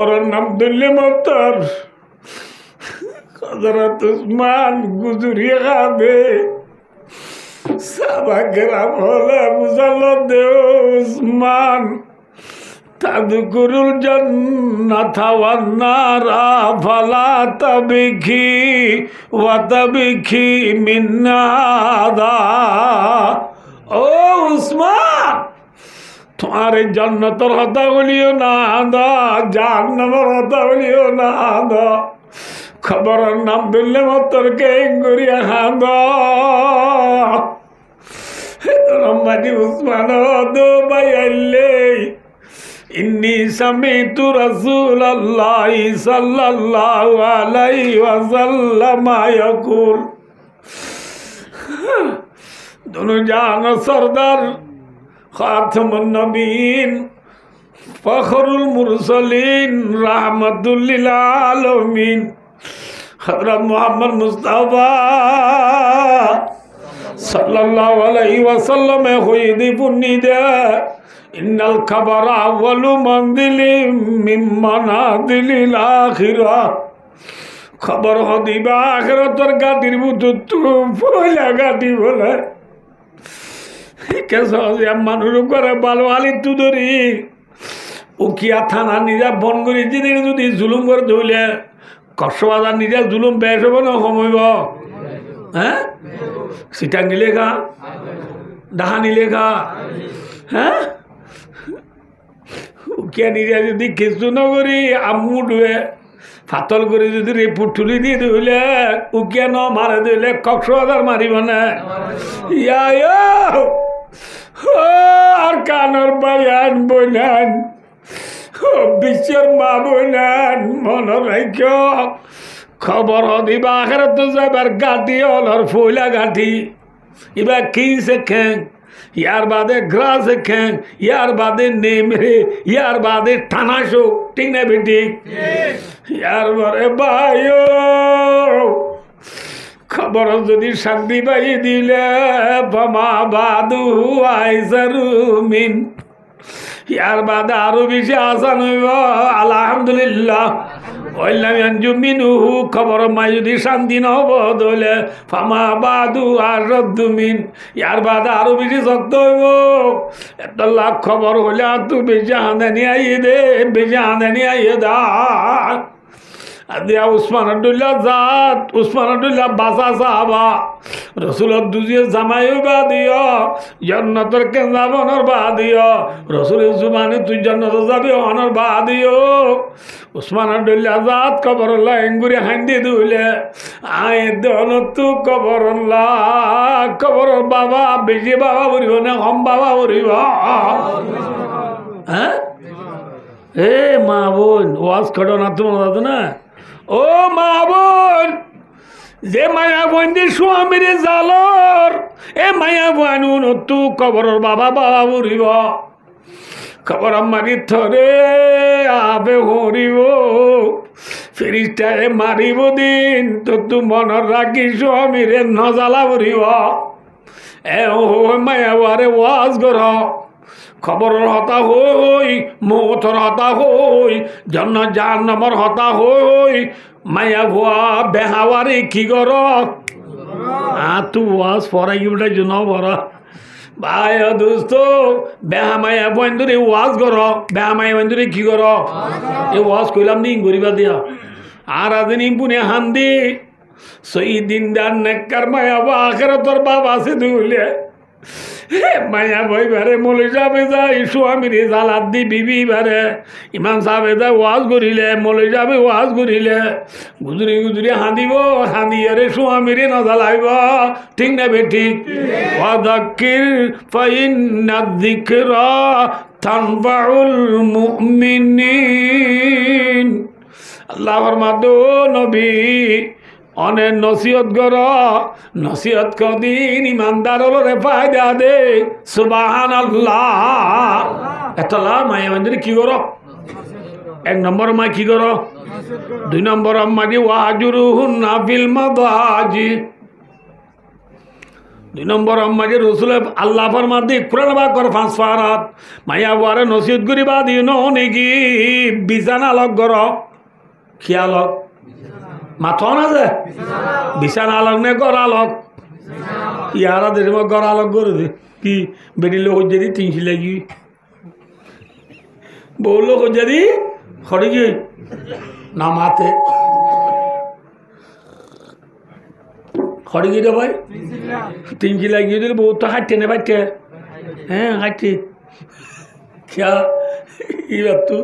ওর নাম দুল্লে মতর হযরত উসমান গুজরিয়া খাবে সাহাবাকেরা বলে বুঝালো দে উসমান তাদকুরুল জান্নাতা ওয়ান নারা ফালা তাবকি ওয়া তাবকি মিন নাদা ও উসমান তোমার জান্নাতের কথা বলিও না দা জাহান্নামের কথা বলিও না দা খবরের নাম দিলে মতরকে গড়িয়া খাঁদ রম্মাজি উসমান দো ভাই আইলে ইন্নি সামিতু রাসূলুল্লাহি সাল্লাল্লাহু আলাইহি ওয়াসাল্লাম ইয়াকুল দোনো জান সরদার খাতামুন নবীন ফখরুল মুরসালিন রাহমাতুল লিল আলামিন হযরত মুহাম্মদ মুস্তাফা সাল্লাল্লাহু আলাইহি ওয়াসাল্লাম হইদি পুনিদা ইন্নাল খাবারা আউয়ালু মানজিলিম মিন মানাজিলিল আখিরাহ খবর হদিবা আখিরাতের গাদির বুতুত পয়লা গাদি বলে কেস মানুষ করে ভালো আলি তু ধরি উকিয়া থানা নিজা বন করি যেদিন যদি জুলুম করে ধরলে কষ্টবাজার নিজা জুলুম বেশ হব না কমইব হ্যাঁ সিটা নিলে খা ডাহা নিলে খা হ্যাঁ উকিয়া নিজা যদি কিছু নকরি আমু ডুয়ে ফাতল করে যদি রিপোর্ট তুলি দিয়ে দিলে উকিয়া ন মারে দিলে কক্সবাজার মারিব না ইয়া আর কানর বায়ান বইনান বিশ্বের মা বইনান মনে রাখ খবর দিবা আখের তো যাবার গাঠি অলর ফইলা গাঠি এবার কি শেখেন ইয়ার বাদে গ্রা শেখেন ইয়ার বাদে নেমরে ইয়ার বাদে টানাশো ঠিক না বেটি ইয়ার বারে ভাই খবর যদি শান্তি পাই দিলে বামা বাদু আইসারুমিন ইয়ার বাদে আরো বেশি আসান হইব আলহামদুলিল্লাহ খবর মাই যদি শান্তি নহব দলে ফামা বাদু আর রদ্দুমিন ইয়ার বাদে আরো বেশি শক্ত হইব একটা লাখ খবর হলে আর তু বেশি হাঁদানি আইয়ে দে বেশি হাঁদানি আইয়ে দা দিয়া উসমান আব্দুল্লাহ জাত উসমান আব্দুল্লাহ বাসা সাহাবা রসুলের দুজিয়ে জামাইও বা দিও জান্নাতের কেন্দ্র অনর বা দিও রসুলের জুবানে তুই জান্নাত যাবি অনর বা দিও উসমান আব্দুল্লাহ জাত কবরল্লাহ এঙ্গুরি হান্দি দিলে আয় দেন তু কবরল্লাহ কবরের বাবা বেশি বাবা বলিব না কম বাবা বলিব হ্যাঁ এ মা বোন ওয়াজ করো না তোমার দাদা না ও মা বোন যে মায়া বন্দি স্বামীর জালর এ মায়া বানুন তু কবরের বাবা বাবা বলিব খবর মারি থরে আবে হরিব ফিরিস্তায় মারিব দিন তো তু মনের রাখি স্বামীর নজালা বলিব এ ও মায়া বারে ওয়াজ কর খবরের হতা হই মৌতর হতা হই জন্য জাহান্নামের হতা হই মায়া ভুয়া বেহাওয়ারে কি কর তু ওয়াজ পড়াই উঠাই জন্য বড় ভাই দোস্ত বেহা মায়া বন্ধুরে ওয়াজ কর বেহা মায়া বন্ধুরে কি কর এই ওয়াজ কইলাম নি গরিবা দিয়া আর আদিন ইম্পুনে হান্দি সই দিন দান নেকর মায়া বা আখিরাতের বাবা আছে দুলে মায়া বই বারে মলে যাবে যাই স্বামীরে জালাদ দি বিবি বারে ইমাম সাহেবে যাই ওয়াজ করিলে মলে যাবে ওয়াজ করিলে গুজরি গুজরি হাঁদিব হাঁদিয়ারে স্বামীরে নজালাইব ঠিক না বে ঠিক ওয়াদাক্কির ফাইন্না যিকরা তানফাউল মুমিনিন আল্লাহ ফরমাদো নবী অনেক নসিহত কর নসিহত কদিন ইমানদার রে ফায়দা দে সুবহানাল্লাহ এতলা মায়া মন্দিরে কি করো এক নম্বর মা কি করো দুই নম্বর মাদি ওয়াজুরুহুন্না ফিল মাদাজি 2 নম্বর আম্মাজি রসুল আল্লাহ ফরমাদি কোরআন বা কর 5 ফারাত মাইয়া বারে নসিহত করিবা দিনো নেকি বিছানা লগ গর খিয়ালক মাথা না যে বিছানা লগ নে গড়া লগ ইয়ারা দেশ গড়া লগ করে দে কি বেটি লোক যদি 300 লাগি বউ লোক যদি খড়ি গিয়ে না মাতে খড়ি গিয়ে ভাই 300 লাগিয়ে দিলে বউ তো হাঁটতে নে বাইতে হ্যাঁ হাঁটতে क्या ये तो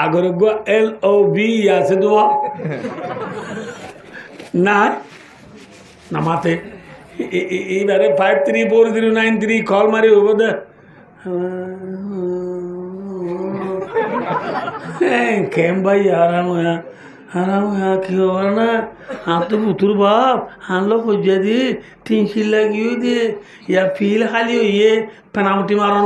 अगर गो LOV আছে দোয়া না নামাতে এইবারে 534093 কল মারি হবো দে কেম ভাই আরাম কি হবার না হাত তো পুতুর বাপ হানলো খুঁজে দি 300 লাগিয়ে দিয়ে ইয়া ফিল খালি হইয়ে পেনামটি মারন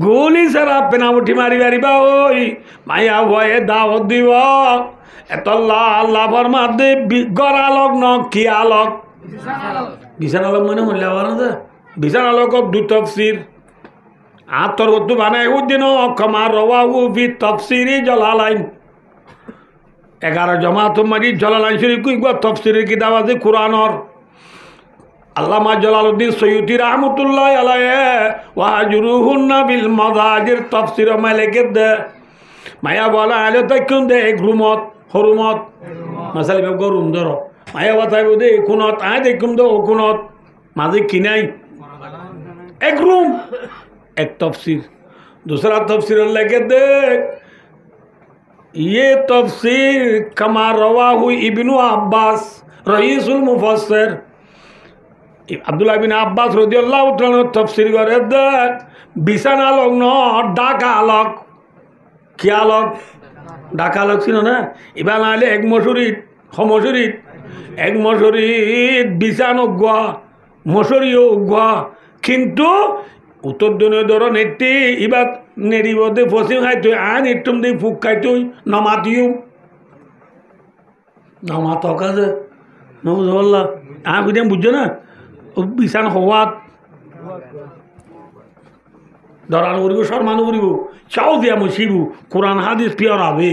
গোলি সারা পেনামটি মারি মারিবা ওই মাইয়া ভয়ে দাওয়াত দিব এত আল্লাহ ফরমাত দে গড়া লগ ন কি আলোক বিছানা লগ মানে হলে আবার না বিছানা লগ দু তফসির আতর উদ্দু বানায় উদ্দিন কমার রওয়াহু ফি তাফসিরি জালালাইন 11 জমাত মারি জালালাইন শরীফ কইবা তাফসিরের কিতাব আছে কুরআনর আল্লামা জালালউদ্দিন সৈয়দী রাহমাতুল্লাহ আলাইহি ওয়া আজরুহুন্না বিল মাযাজির তাফসির মালিকের দে মায়া বলা আলে তাকুন দে গ্রুমত হরুমত মাসালি বে গরুম ধরো মায়া কথাই দে কোনত আয় দেখুম দে ও কোনত মাঝে কিনাই এক রুম एक तफसीर दूसरा तफसीर लेके देख ये तफसीर कमा रवाहु इब्नु अब्बास रईसुल मुफस्सिर अब्दुल्लाह बिन अब्बास रदियल्लाहु ताआला तफसीर करे देख बिछाना लोग न डाका लोग क्या लोग डाका लोग ছিল না এবার নালে এক মশুরিত সমশুরিত এক মশুরিত বিছানো গোয়া মশুরিও গোয়া কিন্তু উত্তর দিনে ধরো নেটি এবার নেড়িবদে ফসিম খাইতে আন একটুম দিয়ে ফুক খাইতে নমাতিও নমাত কাজে নবুঝল্লা আ বুঝাম বুঝছো না ও বিছান হওয়াত ধরানো করিব সম্মান করিব চাও দিয়া মশিবু কোরআন হাদিস পিওর হবে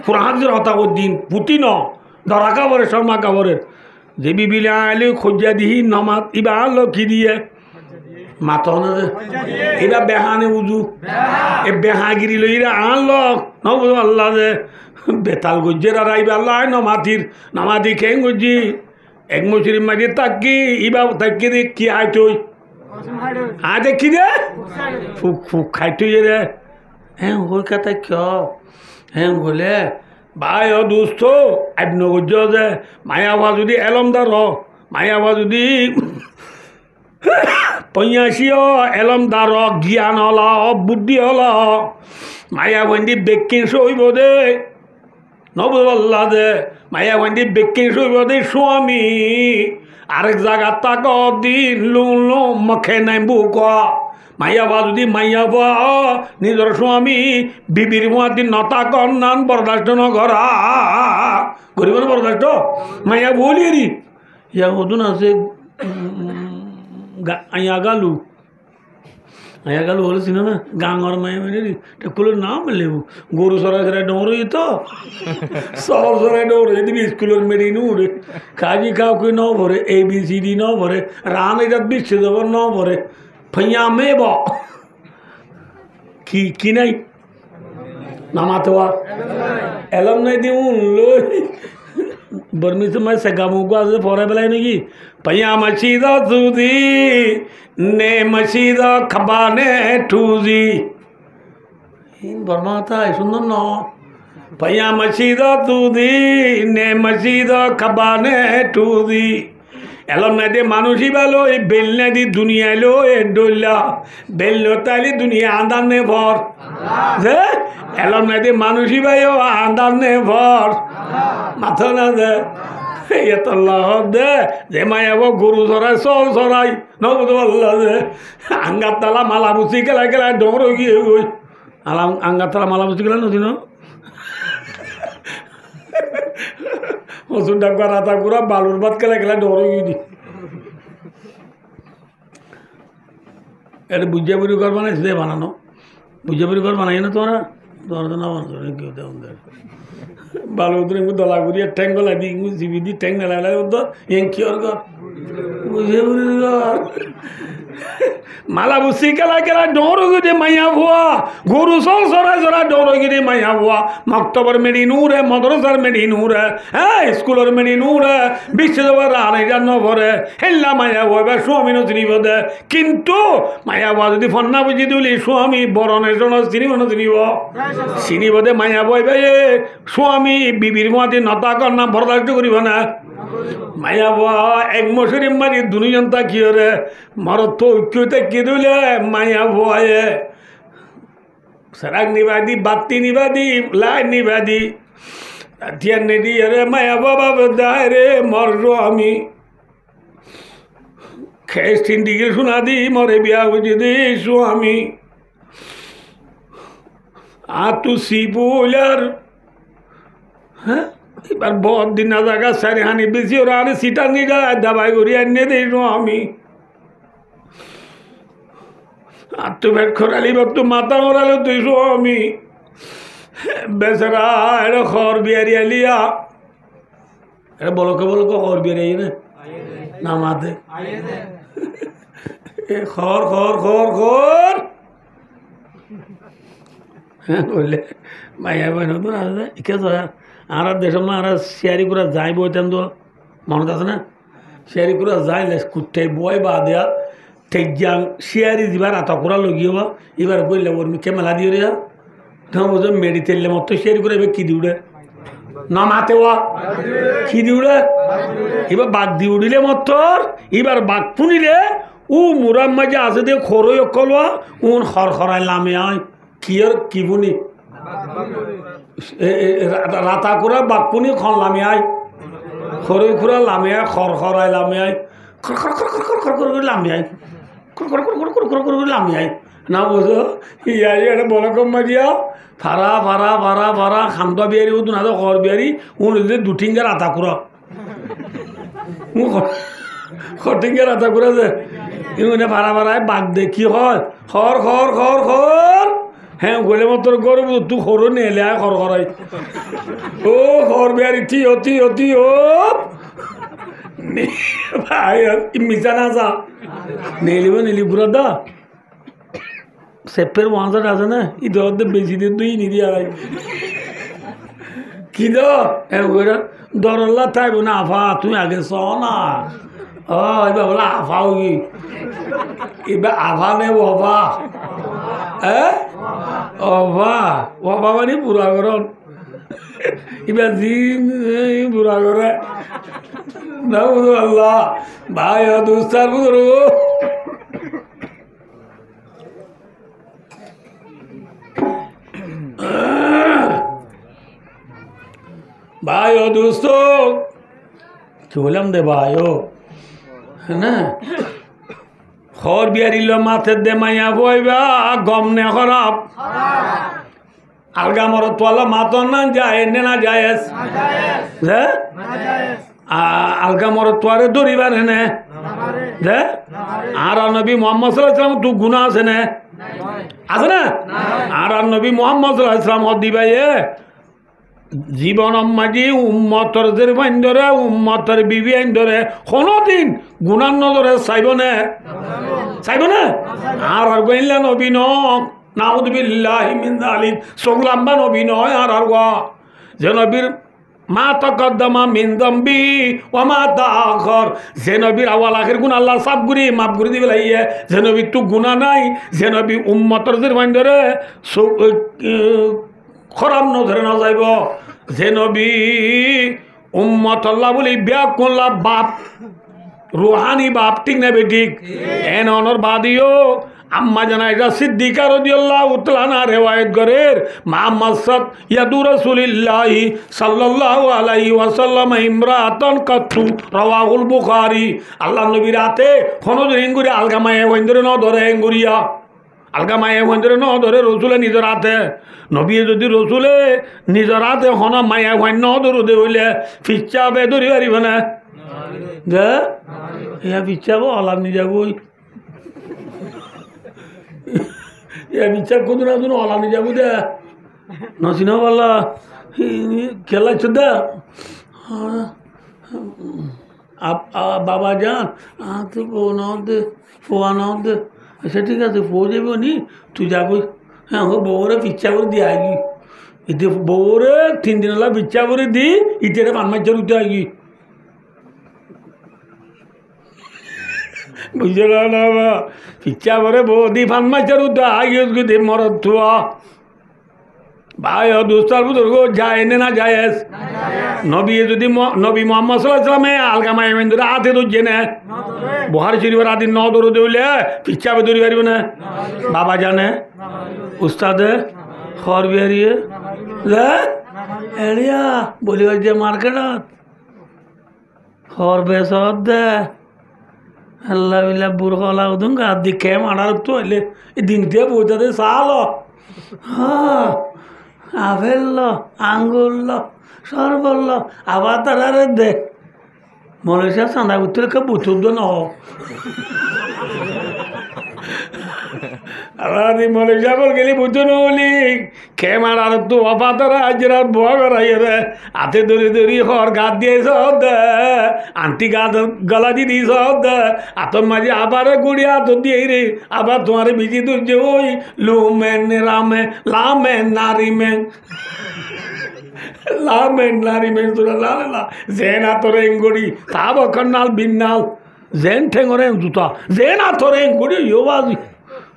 কোরআন হাদিসের হতা দিন পুতি ন ধরা কাবরের শর্মা কাবরের যে বিবিলে আইলে খোঁজা দিহি নমাত ইবা আনলো কি দিয়ে মাথা না এরা বেহানে উজু এ বেহাগিরি লইরা আনলো নবু আল্লাহ যে বেতাল গজ্জের আর আইবা আল্লাহ নমাতি খেয়ে গজ্জি এক মশুরি মাঝে তাকি ইবা তাকি রে কি আইতই আজ কি রে ফুক ফুক খাইতই রে হ্যাঁ ওই কথা কে হ্যাঁ বলে ভাই ও দোস্ত আইব নগজ্জ যে মায়াবা যদি এলমদার মায়াবা যদি পঁয়াশিও এলমদার জ্ঞান হল বুদ্ধি হল মায়া বন্দি বেকিং সইব দে নবল্লা দে মায়া বন্দি বেকিং সইব দে স্বামী আরেক জায়গা তাক দিন লু মখে নাই বুক মাইয়াবা যদি মাইয়াবা নিজের স্বামী বিবির দিন নতা কন্যান বরদাস্ত নগরা গরিব বরদাস্ত মাইয়া বলি রি ইয়া হদুন আছে আইয়া গালু বলেছিল না গাঙর মায়া মানে স্কুলের নাম লেবু গরু সরাই সরাই ডৌড়ই তো সব সরাই ডৌড়ে যদি স্কুলের মেরি নুড়ে কাজি খাও কি ন ভরে ABCD ন ভরে রান এজাত বিশ্বে যাবার ন ভরে ফইয়া মেব কি নাই নামাতে এলম নাই দিউন লই बर्मी से मैं सगामू को आज फोरे बेलाय नहीं पया मशीदा तुदी ने मशीदा खबाने ठूजी इन बर्मा था सुंदर न पया मशीदा तुदी ने मशीदा खबाने ठूजी एलम ना दे मानुषी बालो ये बेलने दी दुनिया लो ये डोला बेलनो ताली दुनिया आंदर ने भर दे एलम ना दे मानुषी बायो आंदर ने भर माथा ना दे ये तो अल्लाह दे जे माया वो गुरु सराय सोल सराय न बुझो अल्लाह दे अंगात ताला माला मुसी के ला डोरो की होई आला अंगात ताला माला मुसी के ला नथि न ওষুধ ডাক্তার রাতা গুড়া বালুর ভাত খেলা খেলা ডর হয়ে গেছি এটা বুঝা বুড়ি ঘর বানাইছে বানানো বুঝা বুড়ি ঘর বানাই না তোরা তোরা তো না বানাতো কেউ তেমন ভালো দলা করিয়া ট্যাং গলা দিই জিবি দি ট্যাং না লাগলে কি ওর ঘর বুঝে বুড়ি ঘর মালা বুসি কেলা কেলা ডরগিরি মাইয়া ভুয়া গরু সল সরা সরা ডরগিরি মাইয়া ভুয়া মক্তবর মেডি নূরে মদরসার মেডি নূরে হ্যাঁ স্কুলের মেডি নূরে বিশ্বদেবের আড়াইটা নভরে হেল্লা মাইয়া ভুয়া স্বামী নচিনিব দে কিন্তু মাইয়া ভুয়া যদি ফন্না বুঝি দিলি স্বামী বরণের জন্য চিনিব না চিনিব দে মাইয়া ভয় ভাই স্বামী বিবির মাতি নতা কর না বরদাস্ত করিব না মায়া বা এক মশুরি মারি দুজন তা কি রে মারো তো ঐক্যতে কি দিলে মায়া ভয়ে সরাক নিবাদি বাতি নিবাদি লাইট নিবাদি তিয়ার নেদি রে মায়া বাবা বেদায় রে মরো আমি খেস তিনদিকে শোনা দি মরে বিয়া বুঝি দিছো আমি তু সিপুলার হ্যাঁ এবার বহুত দিন না জায়গা সারি হানি বেশি ওরা আনে সিটা নিয়ে যায় দাবাই করি এনে দিই আমি আর তো ভেট খরালি তো মাথা মরালে তুই আমি বেচারা এটা খর বিয়ারি আলিয়া এটা বলকে খর বিয়ারি না মাতে খর খর খর খর হ্যাঁ বললে মাইয়া বই নতুন আসে কে আর দেশ না আর শেয়ারি করে যাই বইতেন তো মনত আছে না শেয়ারি করে যাই কুটে বই বা দেয়া ঠিক যাং শেয়ারি দিবার আতা করা লগিয়ে বা এবার বললে ওর মুখে মেলা দিয়ে রে তখন বলছো মেডি তেললে মতো শেয়ারি করে এবার কি দিউড়ে না মাতে ওয়া কি দিউড়ে এবার বাঘ দি উড়িলে মতর এবার বাঘ পুনিলে ও মুরাম মাঝে আছে দিয়ে খরই অকলওয়া উন খর খরাই লামে আয় কি আর কি বুনি রাতা করে বাপুনি খন লামে আয় খরে খুরা লামে আয় খর খরাই লামে আয় খর খর খর খর খর খর করে লামে আয় খর খর খর খর খর খর করে লামে আয় না বুঝো ইয়া এটা বড় কম মারিয়া ফারা ফারা ফারা ফারা খামদা বিয়ারি উদু না তো খর বিয়ারি উন দুটিঙ্গা রাতা কুরা খটিঙ্গা রাতা কুরা যে ইউনে ফারা ফারায় বাঘ দেখি হয় খর খর খর খর হ্যাঁ গলে মতো গরম তুই খরো নেলে আয় খর খরাই ও খর বিয়ারি থি অতি অতি ও ভাই মিশা না যা নেলিব নেলি বুড়া দা সেপের ওয়াজার আছে না ইধর বেশি দিয়ে তুই নিদি আড়াই কি দো দরল্লা থাকবো না আফা তুই আগে চ না ও এবার বলে আফাও কি এবার আফা নেব অফা হ্যাঁ অফা অফা মানে বুড়া গরম এবার দিন বুড়া করে না বুঝো আল্লাহ ভাই দুস্তার বুঝো ভাই ও দোস্ত চলাম দে ভাই ও না খর বিয়ারিল মাথের দে মাইয়া বইবা গম নে খরাব আলগা মর তোলা মাতন না যায় নে না যায় হ্যাঁ আলগা মর তোয়ারে দরিবার হেনে হ্যাঁ আর নবী মোহাম্মদ সাল্লাল্লাহু আলাইহি ওয়াসাল্লাম তু গুনাহ আছে না আছে না আর নবী মোহাম্মদ সাল্লাল্লাহু আলাইহি ওয়াসাল্লাম দিবাই জীবন মাঝি উম্মতর যে ধরে উম্মতর বিবি আইন ধরে কোনোদিন গুণার নজরে চাইব না আর গইলা নবী নাউযুবিল্লাহি মিন যালিক সোগলাম্বা নবী নয় আর যে নবীর মা তাকদ্দামা মিন যামবি ওয়া মা তাআখার যে নবীর আওয়াল আখির গুনাহ আল্লাহ সাফ করে মাফ করে দিবে লাইয়ে যে নবীর তো গুনাহ নাই যে নবী উম্মতর যে বাইন ধরে খরাম নজরে না যাইব যে নবী উম্মত আল্লাহ বলি বিয়া করলা বাপ রুহানি বাপ ঠিক না বেঠিক এন অনর বাদিও আম্মা জানাইরা সিদ্দিকা রাদিয়াল্লাহু তাআলা রিওয়ায়াত করেন মুহাম্মদ ইয়াদু রাসূলুল্লাহি সাল্লাল্লাহু আলাইহি ওয়াসাল্লাম ইমরাতান কাতু রাওয়াহুল বুখারী আল্লাহ নবী রাতে কোনদিন ইঙ্গুরি আলগামায়ে ওইন্দরে ন ধরে ইঙ্গুরিয়া আলগামায়ে ওইন্দরে ন ধরে রসুলে নিজের হাতে নবী যদি রসুলে নিজের হাতে হন মায়া হয় ন ধরুদে হইলে ফিচ্ছাবে ধরি পারিব না যে ইয়া ফিচ্ছাবো আল্লাহ নিজে বই এ বিচার করতো না তুমি অলানি যাবো দে নসিনা বললা খেলা চোদ্দা বাবা যান তো ফো নাও দে ফোয়া নাও দে আচ্ছা ঠিক আছে ফো যাবো নি তুই যাবো হ্যাঁ ও বউরে পিচ্ছা করে দিয়ে আইগি ইতে বউরে 3 দিন হলা পিচ্ছা করে দি ইতে পান মাছ উঠে আইগি বুঝল না বা পিচ্ছা করে বউ দি পান মাছের উঠে আইগি দে মরত থুয়া ভাই ও দুস্তার বুজুর্গ যায় না যায় নবী যদি নবী মোহাম্মদ সাল্লাল্লাহু আলাইহি ওয়াসাল্লামে আলগা মাইমেন ধরে হাতে ধরছে না বুহারি শরীফের আদি ন ধরে দিলে পিচ্ছাবে ধরে পারিব না বাবা জানে উস্তাদে খর বিহারিয়ে এড়িয়া বলি যে মার্কেটত খর বেসত দে আল্লাহ বিল্লাহ বুড়লা উদুন গা দিকে মারার তো হইলে এই দিনতে বইতে চাল হ্যাঁ আপেল ল আঙ্গুর ল সরবর ল আবার তারা দে মলেশিয়া চাঁদা করতে বুতুর ন আবার মলেশিয়া বল গেলি বুঝু নলি খে মারার তো অপাতরা আজরা বয়া করাই রে হাতে ধরে ধরি হর গাত দিয়ে সব দে আন্টি গাত গলা দি দি সব দে আতর মাঝে আবার গুড়ি হাত দিয়ে রে আবার তোমার বিজি তুলছে ওই লুমেন রামে লামেন নারিমেন লামেন নারিমেন তোরা লালা জেন আতরে এঙ্গুড়ি তাব কন্নাল বিন্নাল জেন ঠেঙরে জুতা জেন আতরে এঙ্গুড়ি ইয়োবাজি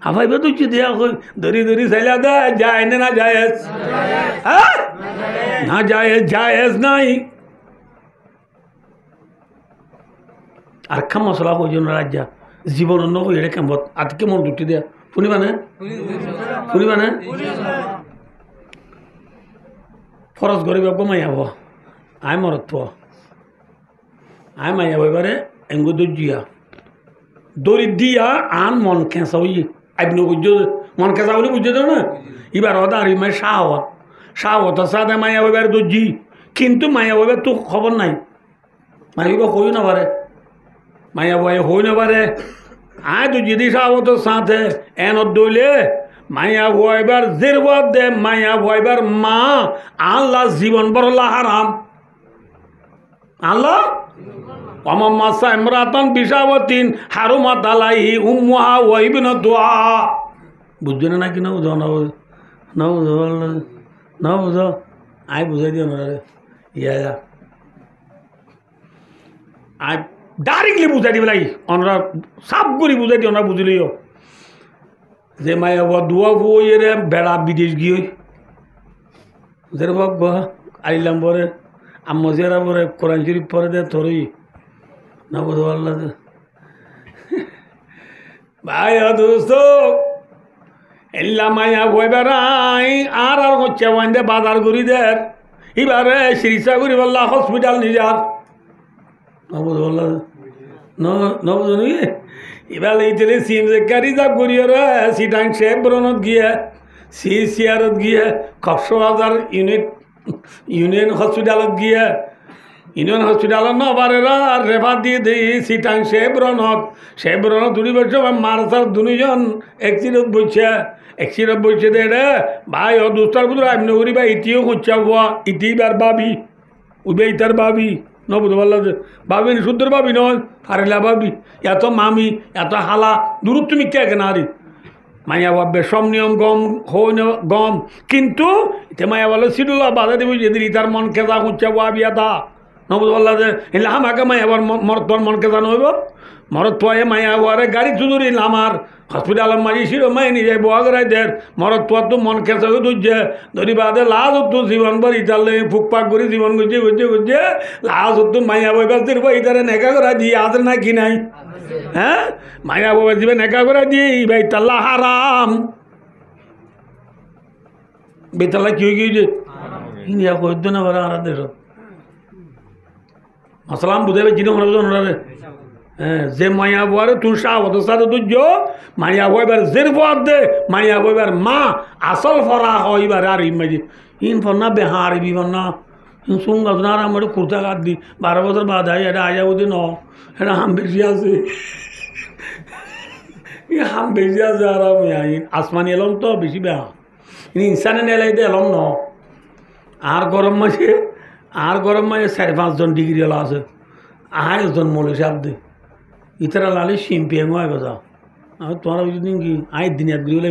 হাফাই বে তুই দেয়া কই দরি দরি সাইলা দে যায় না জায়েজ হ্যাঁ না জায়েজ জায়েজ নাই আর খাম মশলা কইজন রাজ্যা জীবন অন্য কই এটা কেমন আজকে মন দুটি দেয়া শুনিবা না ফরজ গরিব মাই হব আই মরত আই মাই হব এবারে এঙ্গু দর্জিয়া দড়ি দিয়া আন মন খেঁচা হই আইবনো বুঝছো মন খেঁচা বলে বুঝছো তো না এবার ওটা আর মাই শাহত সাদে মাইয়া এবার দর্জি কিন্তু মাইয়া এবার তো খবর নাই মাইবা হই না পারে মাইয়া বয়ে হই না পারে আয় তো যদি শাহত সাথে এন দইলে মাইয়া বয়বার জেরবাদ দে মাইয়া বয়বার মা আল্লাহ জীবন বড়লা হারাম আল্লাহ অমাম্মাসা ইমরাতান বিশাওয়াতিন হারুমাত আলাইহি উম্মুহা ওয়া ইবনাতুহা বুঝছেন না কি না বুঝো না বুঝো আই বুঝাই দিও না রে ইয়া আই ডাইরেক্টলি বুঝাই দিবে লাই অনরা সাপ করে বুঝাই দিও না বুঝলিও যে মায়া দুয়া বইয়ে রে বেড়া বিদেশ গিয়ে যেরকম আইলাম পরে আম্মজেরা পরে কোরআন শরীফ পরে দে তোরই না বুঝো আল্লাহ ভাই দোস্ত এল্লা মায়া বই বেড়াই আর হচ্ছে ওয়াইন্দে বাজার করি দের এবারে চিকিৎসা করি বললা হসপিটাল নিজার না বুঝো আল্লাহ ন বুঝো নি এবার এইতলে সিম জেকা রিজার্ভ করি রে সিটাং শেপ ব্রনত গিয়ে সিআরত গিয়ে কক্সবাজার ইউনিয়ন হসপিটালত গিয়ে ইউনিয়ন হসপিটালত নবারে রেফার দিয়ে দিই সিটাং শেব্রনত দুই বছর মার্চার দুজন এক্সিডেন্ট বইছে দে রে ভাই ও দুস্তার বুধ আমি নগরী ভাই ইতিও খুঁজছা হওয়া ইতিবার বাবি উবে ইতার বাবি ন বুঝতে পারল যে ভাবি শুদ্ধর ভাবি নয় ফারেলা ভাবি এত মামি এত হালা দূর তুমি কে কেন আরি মাইয়া ভাববে সব নিয়ম গম কিন্তু এতে মায়া বলে সিডুলা বাধা দেবো যেদিন তার মন কেজা খুঁজছে বাবিয়া তা ন বুঝতে পারল যে এলে আমাকে মায়া মরত তোর মন কেজা নইব মরত পোয়ে মায়া ওয়ারে গাড়ি চুদুরি আমার হসপিটালের মাঝি ছিল মাই নিজে বোয়াগরাই দের মরত পোয়ার তো মন কেঁচা হয়ে তুলছে ধরি বাদে লাজ হতো জীবন ভর ইতালে ফুকপাক করে জীবন গুজছে লাজ হতো মাইয়া বই বাস্তির বই ইতারে নেকা করা দিয়ে আদের না কি নাই হ্যাঁ মাইয়া বই দিবে নেকা করা দিয়ে ভাই তাল্লা হারাম বেতাল্লা কি হয়ে গিয়েছে ইন্ডিয়া কইতো না বড় আর দেশ মাসালাম বুঝাবে চিনি মনে বুঝো না হ্যাঁ যে মায়া বয়ারে তুই সাহত সাথে তুই মায়া বইবার জের পথ দে মায়া বইবার মা আসল ফরা হইবার আর ইমাজি ইন ফর না বেহার বিবন না সুঙ্গা না আর আমার কুর্তা কাট দি 12 বছর বাদ আই এটা আয়া ওদিন এটা হাম বেশি আছে ই হাম বেশি আছে আর আমি আইন আসমানি এলম তো বেশি বেয়া ইনসানে নেলাই দে এলম ন আর গরম মাসে 4-5 ডিগ্রি এলা আছে আড়াইজন মলে সাপ দে ইতারা লালি শিম্পি এমন হয় যাও আর তোমার বুঝি কি আই দিন এক ঘুরি হলে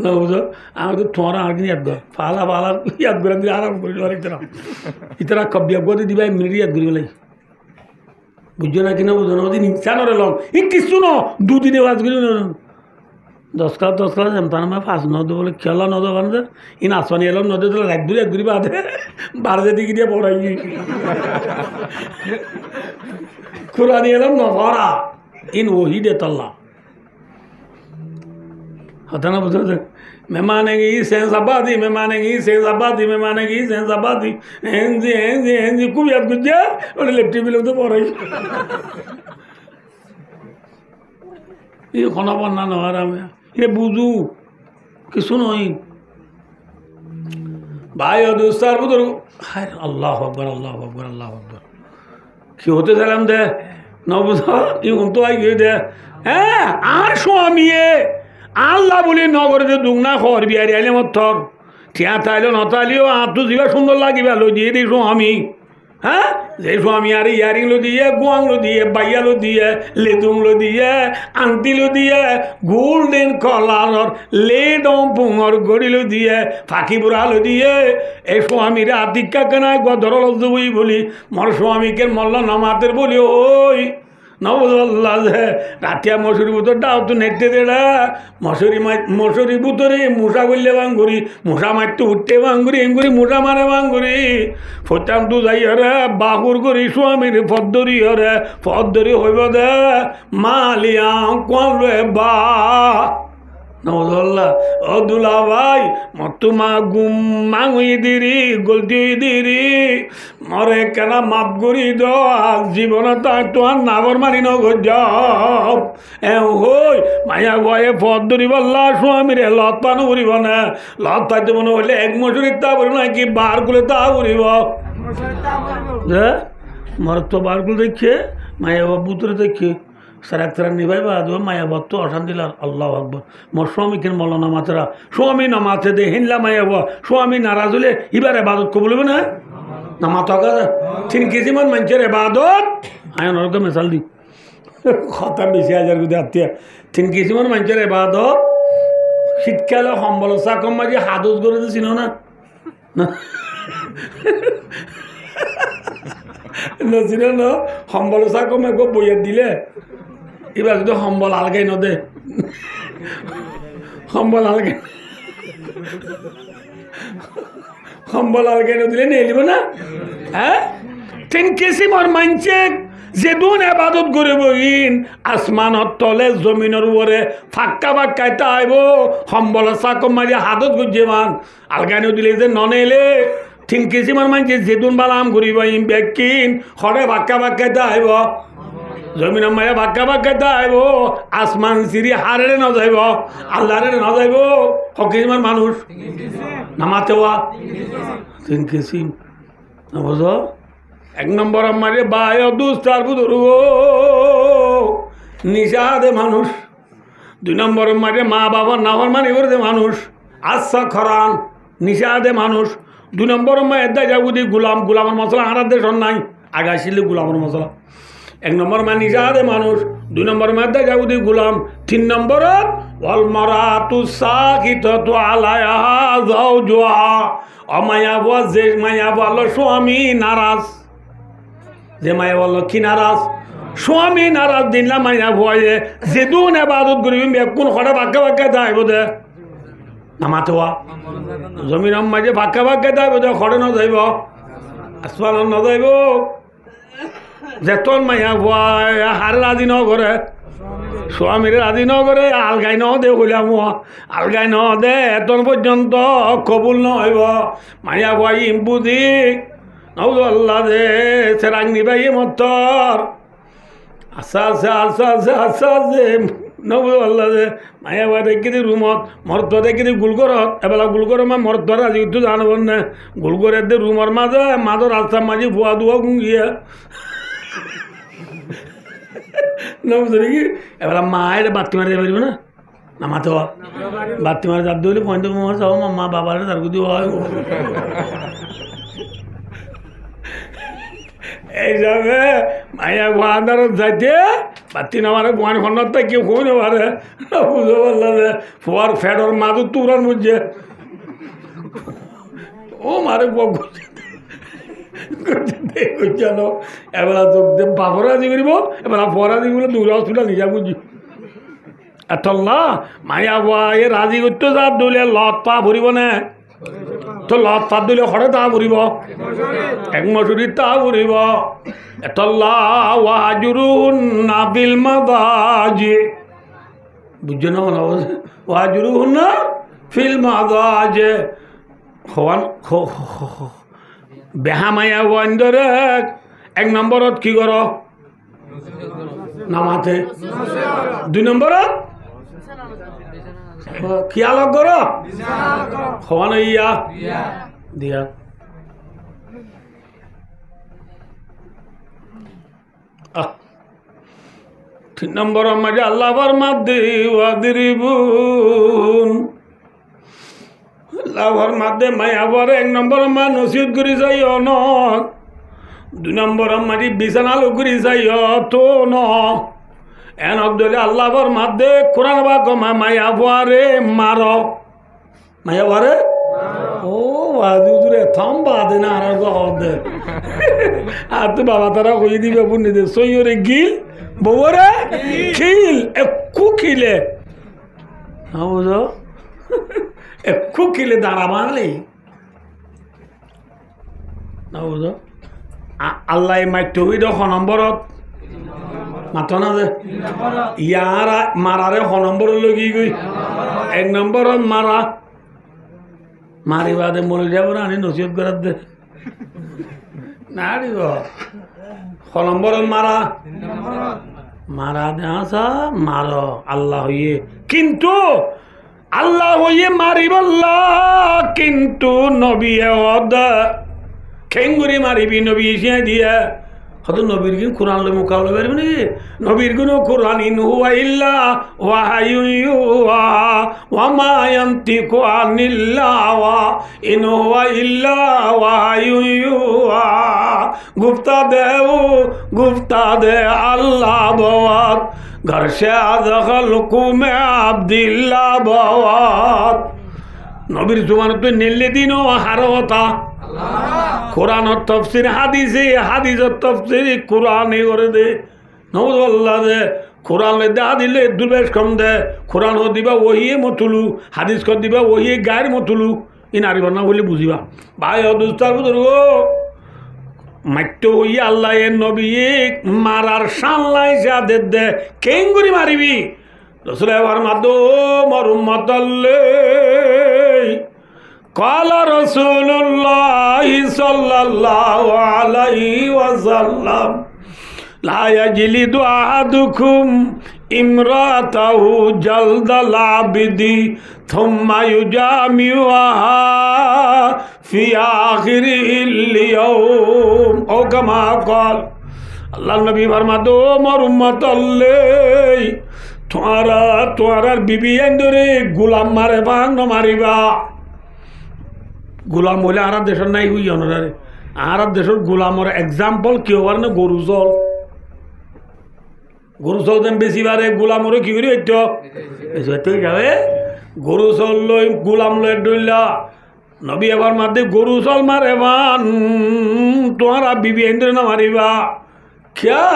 না বুঝো আমি তো তোমার আর দিন এক ফালা ইয়াদ করে দিয়ে আরাম করি আর ইতারা কব্বিয়া গতি দিবা মিনিট ইয়াদ ঘুরি হলে বুঝছো না কিনা বুঝো না ওদিন ইনসানের এলম ই কিছু ন দুদিনে বাজ করি 10 কালা যেমন আমার 5 নদী বলে খেলা নদী বান্ধে ইন আসমানি এলাম নদী তো এক দূরে বাঁধে বাড়িতে দিকে দিয়ে পড়াই খুরানি এলাম নভরা ইন ওহি দে তল্লা হতা না বুঝো মেমানেগি সেন্স আবাদি হেনজি খুব ইয়াদ করছে ওটা লেপটি বিলে তো পড়াই খনা বন্যা নহার আমি এ বুঝু কিছু নই ভাই দোস্তার বুধর আল্লাহ আকবর কি হতে চাইলাম দে ন বুঝ ই তো আই গিয়ে দে হ্যাঁ আর স্বামী আল্লাহ বলি নগরে যে দুগনা খর বিয়ারি আইলে মত থর ঠিয়া তাইলে নতাইলেও আর তো যিবা সুন্দর লাগিবা লো দিয়ে দিই স্বামী হ্যাঁ যে স্বামী আর ইয়ারিং লো দিয়ে গোয়াং লো দিয়ে বাইয়া লো দিয়ে লেদুং লো দিয়ে আন্টি লো দিয়ে গোল্ডেন কলার লেডম পুঙর গড়ি লো দিয়ে ফাঁকি বুড়া লো দিয়ে এই স্বামীরা আতিকা কেনায় গদর লজ্জ বই বলি মর স্বামীকে মল্ল নমাতের বলি ওই নবল্লা যে রাতিয়া মশুরি বুতর ডাও তো নেটে দেড়া মশুরি বুতরে মশা করলে বাঙ্গুরি মশা মারতে উঠতে বাঙ্গুরি এঙ্গুরি মশা মারে বাঙ্গুরি ফতাম তু যাই হরে বাহুর করি স্বামীর ফদ্দরি হইব দে মালিয়া কলে বা নবল্লা ও দুলা ভাই মতুমা গুম মাঙুই দিরি গলতি দিরি মরে কেনা মাপ করি দ জীবন তার তোমার নাগর মারি নগর হই মায়া ভয়ে পথ ধরি বললা স্বামীরে লত পানো করিব না লত পাইতে মনে হইলে এক মশুরির তা বলিব না কি বার গুলে তা করিব মর তো বার গুলো দেখে মায়া বুতরে দেখে সারা নিভাই বা মায়া বত তো অশান্তি আল্লাহ আকবর মোর স্বামী কেন মল না মাতেরা স্বামী না মাথে দে হিনলা মায়া বা স্বামী নারাজ হলে এবার এবাদত কো বলবে না না মাথা কাজে 3 কেজি মান মানুষের এবাদত আয়ন অর্ধ মেশাল দি কথা 20,000 গুদে আত্মীয় 3 কেজি মান মানুষের এবাদত শীতকালে সম্বল চা কম মাঝে হাদস করে দিছিল না নচিন ন সম্বল চা কম একো বইয়াত দিলে এবার যদি সম্বল আলগাই নদে সম্বল আলগাই নদিলে নেলিব না হ্যাঁ 10 কেজি মর মানছে যেদুন এবাদত করিব ইন আসমানত তলে জমিনের উপরে ফাক্কায় তাইব সম্বল চাকম মারি হাতত গুজে মান আলগাই নদিলে যে ননেলে 3 কেজি মর মানছে যেদুন বালাম করিব ইন ব্যাকিন সদায় ফাক্কায় তাইব জমিন মায়া বাক্কা আইব আসমান সিরি হারে ন যাইব আল্লাহরে ন যাইব হকিমান মানুষ নামাতে ওয়া 3 কেজি না বুঝো 1 নম্বর আমারে বায় দুস্তার বুদরু নিশাদে মানুষ 2 নম্বর আমারে মা বাবা নাহর মানে করে মানুষ আচ্ছা খরান নিশাদে মানুষ 2 নম্বর মায়ের দা যাবুদি গোলামের মশলা হারার দেশ নাই আগাইছিল গোলামের মশলা 1 নম্বর মানে নিজাদে মানুষ 2 নম্বর মধ্যে যাউদি গোলাম 3 নম্বরত ওয়াল মারাতু সাকিতাতু আলাইহা যাওজুহা অমায়া ওয়া যে মায়া বলো স্বামী নারাজ যে মায়া বলো কি নারাজ স্বামী নারাজ দিনলা মায়া ভয়ে যে দুন ইবাদত করিবি কোন খড়া বাক্কা দাইব দে নামাতোয়া জমিন মাঝে বাক্কা দাইব দে খড়ে ন যাইব আসমান ন যাইব যেতন মাইয়া ভয় হার রাজি ন করে স্বামীর রাজি ন করে আলগাই ন দে কইলাম আলগাই ন দে এতন পর্যন্ত কবুল নহইব মাইয়া ভয় ইম্পুদি নৌদ আল্লাহ দে সেরাং নিবাই মতর আচ্ছা নৌদ আল্লাহ দে মাইয়া ভয় দেখি দি রুমত মর্ত দেখি দি গুলগরত এবেলা গুলগর মা মর্ত রাজি তো জানব না গুলগরের দে রুমর মাঝে রাস্তার মাঝে ভুয়া দুয়া গুঙ্গিয়া বুঝলি কি এবার মা এটা বাতি মারি পারিব না না মাতে বাতি মারি যার দিলে পয়েন্ট যাও মা বাবার তার যদি হয় এইসবে মাইয়া বান্দারত যাইতে বাতি নামারে গোয়ান খন্ডত কেউ কই না পারে বুঝতে পারল যে ফোয়ার ফ্যাডর মাদুর তুরার মধ্যে ও মারে চলো এবার যোগ দে বাপরাজি করিব এবার ফরাজি বলে দূর হসপিটাল নিজা বুঝি এতল্লা মাইয়া বুয়া এ রাজি করতে যা দলিয়া লত পা ভরিব না তো লত পা দিলে খড়ে তা ভরিব এক মসুরি তা ভরিব এতল্লা ওয়াজুরুন নাবিল মাদাজি বুঝছো না ওয়াজুরুন না ফিল মাদাজি হওয়ান বেহা মাইয়া ওয়ান্দরে এক নম্বরত কি কর নামাতে দুই নম্বরত খিয়াল কর হওয়ান ইয়া দিয়া তিন নম্বর মাঝে আল্লাহর মাদ্দি ওয়াদিরিবুন লাভর মাধ্যে মায়াবর এক নম্বর মা নসিহত করি যাই ন দুই নম্বর মারি বিছানালো করি যাই তো ন এন অবদলে আল্লাহর মাধ্যে কোরআন বা কমা মায়াবারে মার মায়াবারে ও বাজুরে থাম বাদে না আর দে আর তো বাবা তারা কই দিবে বুনি দে সইরে গিল বউরে খিল একু খিলে না বুঝো একু খিলে দাঁড়া বাংলি না বুঝো আল্লাহ মাইতো হইল খ নম্বরত মাত না দে ইয়ার মারারে খ নম্বর লগি গই এক নম্বরত মারা মারিবা দে মরে যাব না আনি নসিহত করার দে না দিব খ নম্বরত মারা মারা দে আসা মার আল্লাহ হইয়ে কিন্তু আল্লাহ হইয়ে মারিবল্লা কিন্তু নবী খেঙ্গুরি মারিবি নবী ইসিয়া দিয়া হয়তো নবীর কিন্তু কোরআন লই মোকাবিলা পারবি নাকি নবীর কোনো কোরআন ইন হুয়া ইল্লা ওয়াহায়ুয়া ওয়া মা ইয়ান্তিকু আনিল্লাহ ইন হুয়া ইল্লা ওয়াহায়ুয়া গুপ্তা দে আল্লাহ বাত घर से आदखल कुमे আব্দুল্লাহ বাত নবীর জুমানত তো নেল্লে দিনও হারতা কোরআন তফসির হাদিসে হাদিসের তফসির কোরআনে করে দে নবুল্লাহ দে কোরআন দে দিলে দুর্বেশ কম দে কোরআন দিবা ওহিয়ে মতুলু হাদিস কর দিবা ওহিয়ে গায়ের মতুলু ই নারিব না বলে বুঝিবা ভাই অদুস্তার বুঝর মাইতো হই আল্লাহ এর নবী মারার সাল্লাই দে দে কেঙ্গুরি মারিবি রসুল এবার মাদো মরুমতল্লে قال رسول الله صلى الله عليه وسلم لا يجلد أحدكم امرأته جلد العبد ثم يجامعها في آخر اليوم أو كما قال الله النبي فرماते আমার উম্মত আল্লাহ তোমার বিবি এন্ডরে গোলাম মারে ভাঙ মারিবা গোলাম হলে আর দেশের নাই হুই অনারে আর দেশের গোলামর এক্সাম্পল কেউ আর না গরু চল দেন বেশি বারে গোলামরে কি করি হইতো বেশি যাবে গরু চল লই গোলাম লই ডইলা নবী এবার মারতে গরু চল মারে বান তোমার বিবি এন্দ্র না মারিবা খেয়া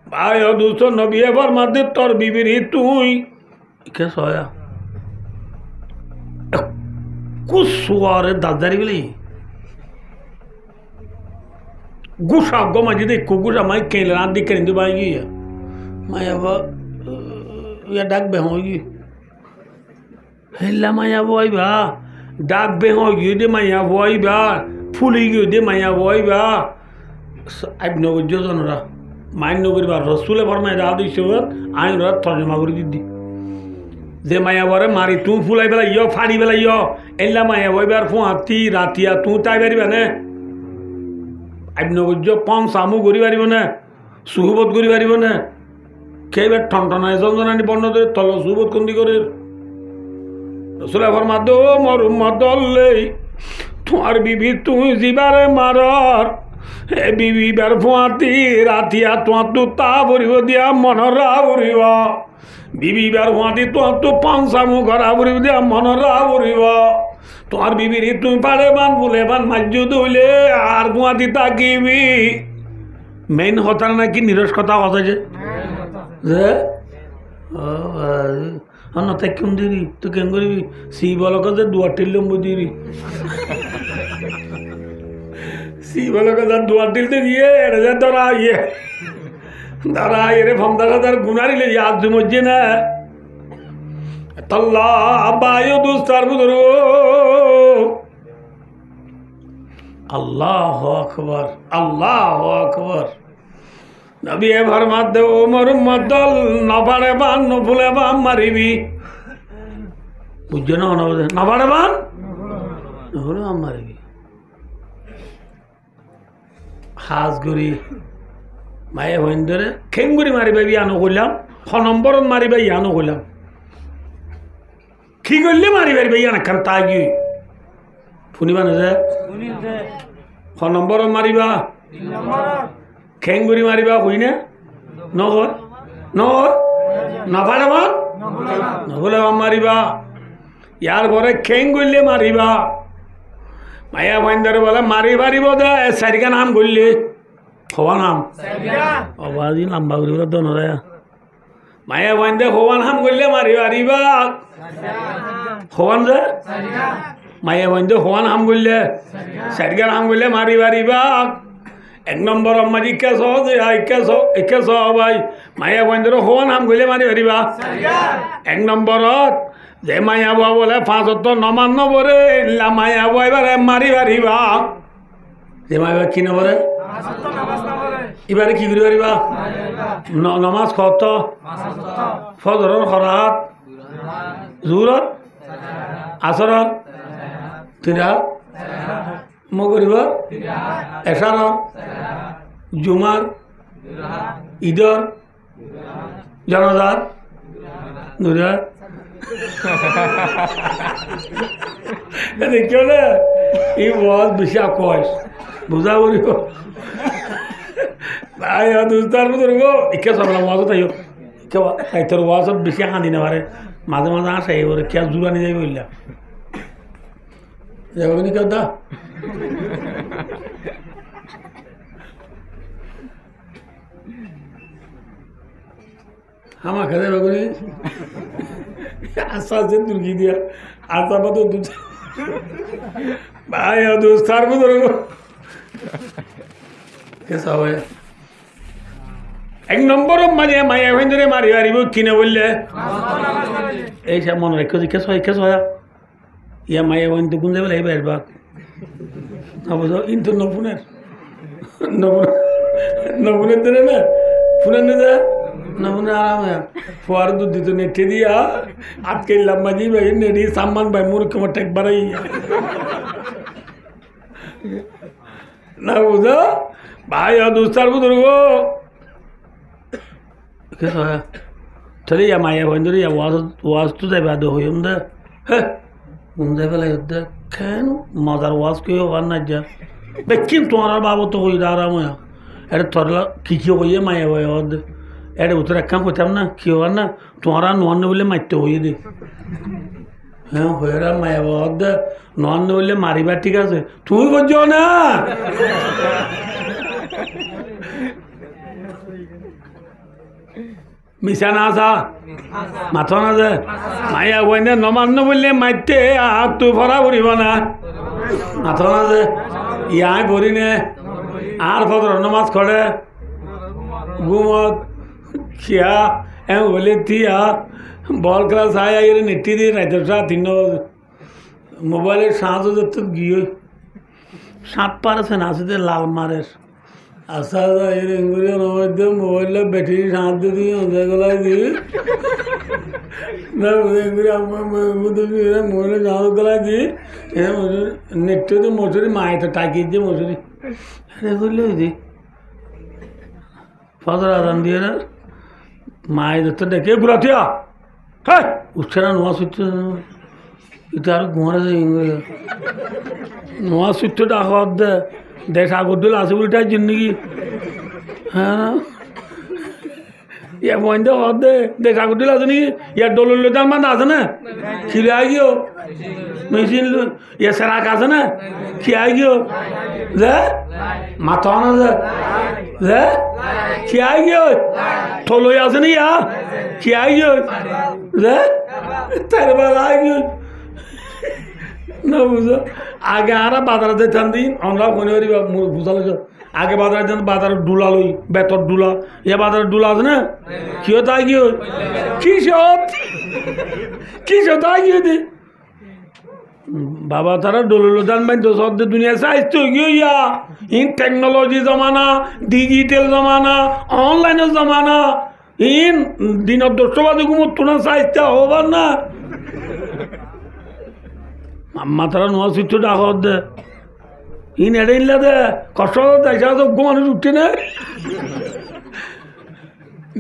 ভাই দুস্থ নবী এবার মারতে তোর বিবির তুই কে সয়া কুসুয়ারে দাদারি বলি গুসা গমা যদি কুকুসা মাই কেলে রাত দিকে নিতে পাই গিয়ে মায়া ইয়া ডাকবে হই হেলা মায়া বইবা ডাকবে হই দে মায়া বইবা ফুলি গিয়ে দে মায়া বইবা আইব নগর জনরা মাইন নগরিবা রসুলে ফরমাই রাত দিছে আইন রাত তর্জমা করে দিদি যে মায়া বরে মারি তুই ফুলাই পেলাই ফাড়ি পেলাই এলা মায়া বইবার ফুঁতি রাতিয়া তুই তাই পারিবা নে আইব নগর পম সামু করি পারিব না সুহবত করি পারিব না খেয়ে ঠনঠনায় যন্ত্রণানি বর্ণ ধরে তল সুবোধ কন্দি করে রসুল ফরমাদ মর মদল্লে তোমার বিবি তুই যিবারে মারর হে বিবি বার ফুয়াতি রাতিয়া তোমার তো তা ভরিব দিয়া মনরা ভরিব বিবি বার ফুয়াতি তোমার তো পঞ্চামু ঘরা ভরিব দিয়া মনরা ভরিব তোমার বিবির তুমি পারে বান বলে বান মাজ্য দইলে আর ফুয়াতি তাকিবি মেইন কথা নাকি নিরস কথা কথা যে না তাই কেম দিবি তুই কেন করবি সি বলক যে দুয়ার টিলম্ব দিবি সি বলক যে দুয়ার টিলতে দিয়ে এটা যে ধরা রে ফমদার হাজার গুনারিলে ইয়াদ জুমজ্জে না তল্লা বায়ু দুস্তার বুদর আল্লাহ আকবার আল্লাহ আকবার নবী এবার মাধ্যে ওমর মদল নবারে বান নফুলে বান মারিবি বুঝছো না নবারে বান নফুলে বান মারিবি হাজ গরি মায়ে হইন ধরে খেঙ্গুরি মারিবা ইয়ানো করলাম ছ নম্বরত মারিবা ইয়ানো করলাম কি করলে মারিবার ইয়ান একখান তাই কি শুনিবা না যে ছ নম্বরত মারিবা খেঙ্গুরি মারিবা হই না নহয় নহয় নফারে বান নফুলে বান মারিবা ইয়ার পরে খেঙ্গুরলে মারিবা মায়া ভাইন্দারে বলে মারি পারিব দে চারিকা নাম করলে হওয়া নাম অবাজি লম্বা করি বলে দন মায়া ভাইন্দে হওয়া নাম করলে মারি পারিবা হওয়ান যে মায়া ভাইন্দে হওয়া নাম করলে চারিকা নাম করলে মারি পারিবা এক নম্বর আমার ইকা সহ ইকা সহ ভাই মায়া ভাইন্দে হওয়া নাম করলে মারি পারিবা এক নম্বরত যে মায়া বুয়া বলে ৫ নমান নবরে মায়া বুয়া এবারে মারি পারিবা যে মায়া কি নবরে এবারে কি করি পারিবা নমাজ কত ফজরের খরাত জোহরত আসরত 3 হাত মগরিবর এশারত জুমার ঈদর জানাজার 2 হাত দেখিও না এই ওয়াজ বেশি আকশ বুঝা করিব ভাই দুস্তার মধ্যে গো ইকে সবলা ওয়াজও তাইও তাই তোর ওয়াজত বেশি কান্দি না পারে মাঝে মাঝে আসে এবারে কে জুড়ানি যাই বললা যাবনি কেউ দা আমার খেতে বেগুনি আশা আছে তুর্কি দিয়া আশা পাত ভাই দুস্তার মধ্যে সবাই এক নম্বর মানে মায়া ধরে মারি মারিব কিনে বললে এইসব মনে রেখে কেস হয় ইয়া মায়া তো গুন যাবে এই বাইর বাক বুঝো কিন্তু নফুনের দিনে না ফুনের নিয়ে নফুনের আরাম ফোয়ার দুধ দিত নেটে দিয়া আটকে লাম্বাজি ভাই নেটি সামান ভাই মুর কেমন টেক বাড়াই না বুঝো ভাই দুস্তার বুধুর গো চলে যা মায়া বন্ধুরে ওয়াজ তো যাবে আদৌ হইম দে হ্যাঁ মন যাই পেলাই দে কেন মজার ওয়াজ কে হওয়ার না যা বেকিন তোমার বাবু তো হই আরাম হয় এটা থরলা কি হইয়ে মায়া হয় দে এটা উত্তর এক কাম করতাম না কি হওয়ার না তোমার নন বলে মারতে হইয়ে দে হ্যাঁ হয়ে মায়া বাবার দে নন বললে মারিবার ঠিক আছে তুমি বুঝছো না মিশা না আসা মাথা না যে মায়া বইনে নমান্য বললে মাইতে আর তুই ভরা ভরিব না মাথা না যে ইয়াই ভরি নে আর ফদর নমাজ খড়ে ঘুমত খিয়া এম বলে তিয়া বল খেলা চাই আই নেটি দিয়ে রাইতের সাত 3 মোবাইলের সাঁত যত গিয়ে সাঁত পারেছে না আসে লাল মারের আশা মধ্যে মোবাইলের ব্যাটারি সাঁত দিয়ে গলায় দিয়ে মোবাইলের সাঁত গলায় দিয়ে নেটে তো মশুরি মায়েতে টাকিয়ে দিয়ে মশুরি করলে দি ফজর আদান দিয়ে মায়ের তো দেখে গুলাতিয়া হ্যাঁ উঠছে না নোয়া সুচ্ছে এটা আর ঘুমারে নোয়া সুচ্ছে ডাক দে দেশ আগর দিল আছে বলটাই জিন্দিগি হ্যাঁ ইয়া মহিন্দা হদ দে দেশ আগর দিল আছে নাকি ইয়ার ডলুল দাম মান আছে না খিলে আই গিয়েও মেশিন ইয়া সেরাক আছে না কি আই গিয়েও যে মাথা না যে কি আই গিয়েও থলই আছে নি ইয়া কি আই গিয়েও যে তার বেলা আই গিয়েও না বুঝো আগে আর বাজারে যেতাম দিন আমরা মনে করি বুঝালো আগে বাজারে যেতাম বাজারে ডুলা লই বেতর ডুলা এ বাজারে ডুলা আছে না কি তাই কি কিসত তাই কি হইতে বাবা তারা ডলুলো দান বাই তো সব দুনিয়া সাইজ তো গিয়া ইন টেকনোলজি জমানা ডিজিটাল জমানা অনলাইনের জমানা ইন দিনের 10 বাজে ঘুমত না সাইজটা হবার না মাথারা নোয়া সুইচ ডাক দে ইন এড়ে ইনলা দে কষ্ট দেখা যোগ্য মানুষ উঠছে না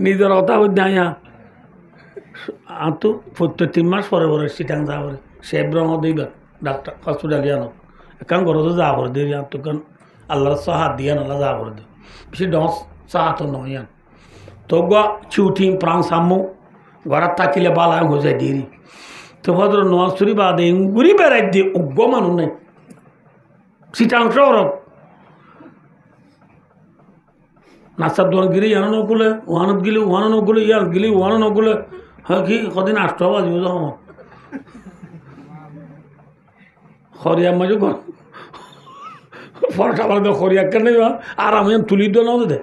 নিজের কথা হচ্ছে আয়া আর তো প্রত্যেক 3 মাস পরে পরে সিটাং যা পরে সে ব্রহ্ম দিবা ডাক্তার হসপিটাল জানো এখন ঘর তো যা করে দিয়ে তো কারণ আল্লাহর সাহায্য দিয়ে আল্লাহ যা করে দে বেশি ডস সাহায্য নয় তো গা ছুটি প্রাণ সামু ঘরাত থাকিলে বালা হয়ে যায় দেরি তো ভদ্র নোয়াজুরি বাদে গুড়ি বেড়াই দিয়ে উগ্র মানুষ নেই সিটাং শহর নাচার দোকান গিরি ইয়ানো নগুলে ওহানত গিলি ওহানো নগুলে ইয়ার গিলি ওহানো নগুলে হ্যাঁ কি কদিন 8টা বাজিব যখন খরিয়া মাঝে ফরটা বাদ খরিয়া কেন আর আমি তুলি দো না দে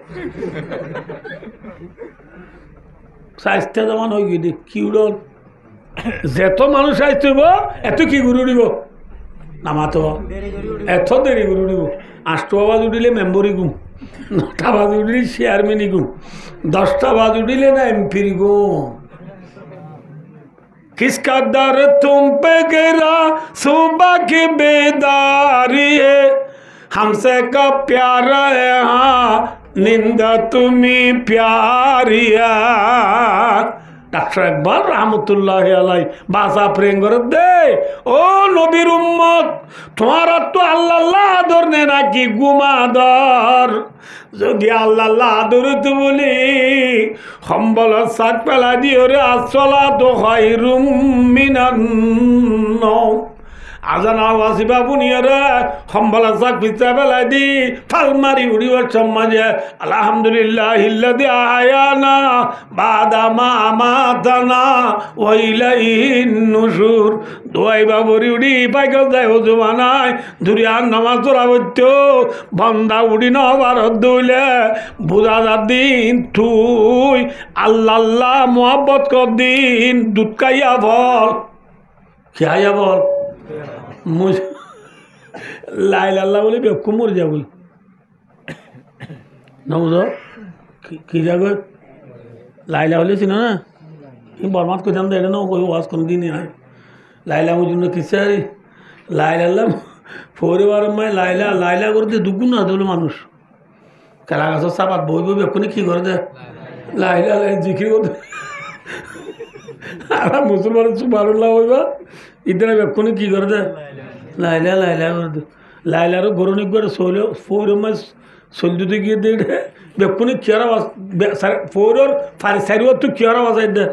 স্বাস্থ্য যেমন হয়ে গিয়ে কি উড়ল যেত মানুষ আসতেব এত কি গুরু দিব নামাতো এত দেরি গুরু দিব 8টা বাজ উঠিলে মেম্বরি গুম 9টা বাজ উঠিলে চেয়ারম্যানই গুম 10টা বাজ উঠিলে না এমপির গুম किसका दर तुम पे गिरा सुबह की बेदारी है हमसे कब प्यार है हाँ निंदा तुम्हें प्यारी है ডাক্তার একবার রহমতুল্লাহ আলাই বাসা প্রেম করে দে ও নবীর উম্মত তোমার তো আল্লাহ আদর নে নাকি গুমাদর যদি আল্লাহ আদর তো বলি সম্বল সাত পেলা দিও রে আসলা তো খায়রুম মিনান নওম আজান আওয়াজি বাবুনিয়ারে সম্বলা সাক পিছা পেলাই দি ফাল মারি উড়িবার সমাজে আলহামদুলিল্লাহিল্লাযী আহয়ানা বাদা মা আমাতানা ওয়া ইলাইহিন নুশুর দোয়াই বাবুরি উড়ি পাইকে যায় ওযু বানাই দুরিয়ার নামাজ পড়াবত বান্দা উড়ি নবার দুলে বুঝা যা দিন তুই আল্লাহ মুহাব্বত কর দিন দুধ খাইয়া বল খাইয়া বল লাইলাল্লাহ বলে বেকুম মরে যাবই না বুঝো কি যাবে লাইলা হলে ছিল না বরমাত করতাম তো এটা না ওই ওয়াজ কোনো দিনই নাই লাইলা আমার জন্য কিসে আরে লাইলাল্লাহ পরিবার মায় লাইলা লাইলা করে দিয়ে দুগুণ না হলে মানুষ কেলা গাছের সাপাত বই বই বেকুনি কি করে দেয় লাইলা জিকির করতে আর মুসলমানের সুবহানাল্লাহ হইবা ইদারা বেকুনি কি করে দেয় লাইলা লাইলা করে দে লাইলারও গরনিক করে শৈল ফোর মাস চলতে গিয়ে দে বেকুনি কিয়ার আওয়াজ ফোরর সারিও তো কিয়ার আওয়াজ আই দে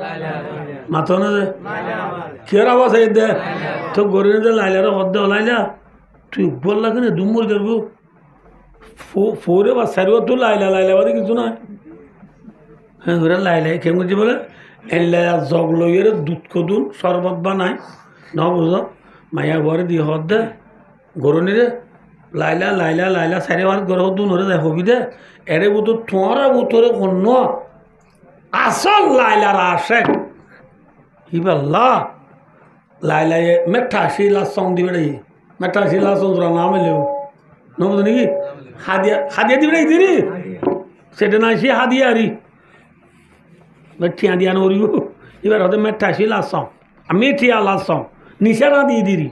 মাথা না দে কিয়ার আওয়াজ আই দে তো গরনি দে লাইলারও হদ্দে লাইলা তুই বল লাগে না দুমর করবো ফোরে বা সারিও তো লাইলা লাইলা বাদে কিছু না হ্যাঁ ওরা লাইলাই কেমন করছি বলে এলা জগ লইয়ের দুধ কদুন শরবত বানাই ন বুঝো মায়া ঘরে দিয়ে হদ দে গরনি রে লাইলা লাইলা লাইলা সারি বার গর দুন হরে যায় হবি দে এরে বুতো তোমারা বুতরে অন্য আসল লাইলার আসে হিবাল্লা লাইলাই মেঠা শিলা সং দিবে রে মেঠা শিলা সং নাম এলেও ন বুঝো নাকি হাদিয়া হাদিয়া দিবে রে দিদি সেটা না সে হাদিয়া আরি ঠিয়া দিয়া নরিব এবার হতে মেঠা শিলা সং আমি ঠিয়া লাসং নিশানা দিয়ে দিরি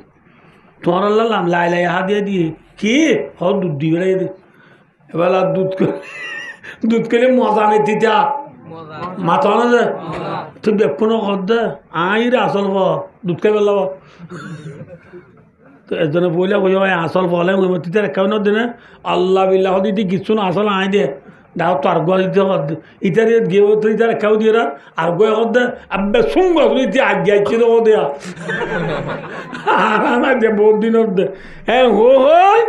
তোমার আল্লাহ লাই হাত দিয়ে কি হ দুধ দিবে দে এবার দুধ করলে মজা নেই তিতা মাথা না যে তুই বেকুনো কর দে আইরে আসল ব দুধ খাই পেলাব তো এজনে বইলে বই আসল ফলে তিতার একাউ দিনে আল্লাহ বিল্লাহ দিদি কিছু না আসল আই দে দাও তো আর গোয়া দিতে কর দে ইতার গিয়ে তো ইতার একাউ দিয়ে আর গোয়া কর দে আব্বে সুঙ্গ ইতি আগে আইছি তো দেয়া না দে বহুত দিন দে হ্যাঁ হই